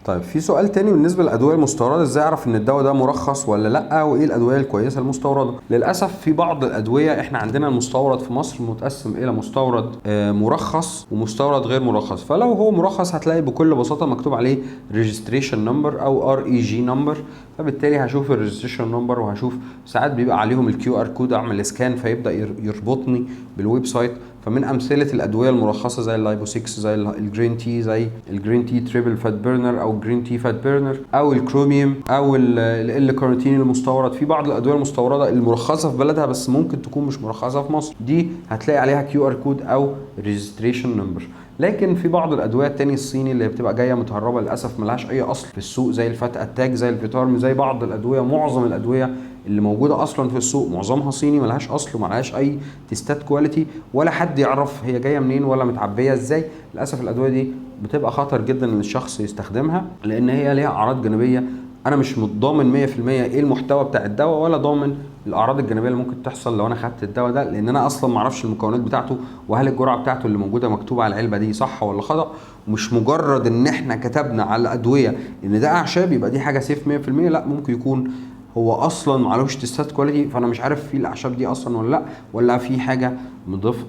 طيب في سؤال تاني بالنسبه للادويه المستورده، ازاي اعرف ان الدواء ده مرخص ولا لا، وايه الادويه الكويسه المستورده؟ للاسف في بعض الادويه احنا عندنا المستورد في مصر متقسم الى مستورد مرخص ومستورد غير مرخص. فلو هو مرخص هتلاقي بكل بساطه مكتوب عليه ريجستريشن نمبر او REG نمبر، فبالتالي هشوف الريجستريشن نمبر وهشوف ساعات بيبقى عليهم الكيو ار كود، اعمل سكان فيبدا يربطني بالويب سايت. فمن امثله الادويه المرخصه زي اللايبو 6، زي الجرين تي، زي الجرين تي تريبل فات بيرنر او جرين تي فات بيرنر، او الكروميوم، او الكارنيتين المستورد. في بعض الادويه المستورده المرخصه في بلدها بس ممكن تكون مش مرخصه في مصر، دي هتلاقي عليها كيو ار كود او ريجستريشن نمبر. لكن في بعض الادويه التانية الصيني اللي بتبقى جايه متهربه للاسف ملهاش اي اصل في السوق، زي الفات اتاك، زي الفيتارم، زي بعض الادويه، معظم الادويه اللي موجوده اصلا في السوق معظمها صيني، ملهاش اصل وملهاش اي تيستات كواليتي، ولا حد يعرف هي جايه منين ولا متعبيه ازاي. للاسف الادويه دي بتبقى خطر جدا ان الشخص يستخدمها، لان هي ليها اعراض جانبيه انا مش ضامن 100% ايه المحتوى بتاع الدواء، ولا ضامن الاعراض الجانبيه اللي ممكن تحصل لو انا خدت الدواء ده، لان انا اصلا ما اعرفش المكونات بتاعته، وهل الجرعه بتاعته اللي موجوده مكتوبه على العلبه دي صح ولا خطا. ومش مجرد ان احنا كتبنا على الادويه ان ده اعشاب يبقى دي حاجه سيف 100%، لا، ممكن يكون هو اصلا معلوش تيستات كواليتي، فانا مش عارف فيه الاعشاب دي اصلا ولا لا، ولا في حاجه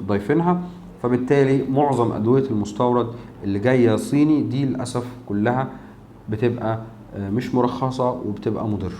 ضايفينها. فبالتالي معظم ادويه المستورد اللي جايه صيني دي للاسف كلها بتبقى مش مرخصه وبتبقى مضره.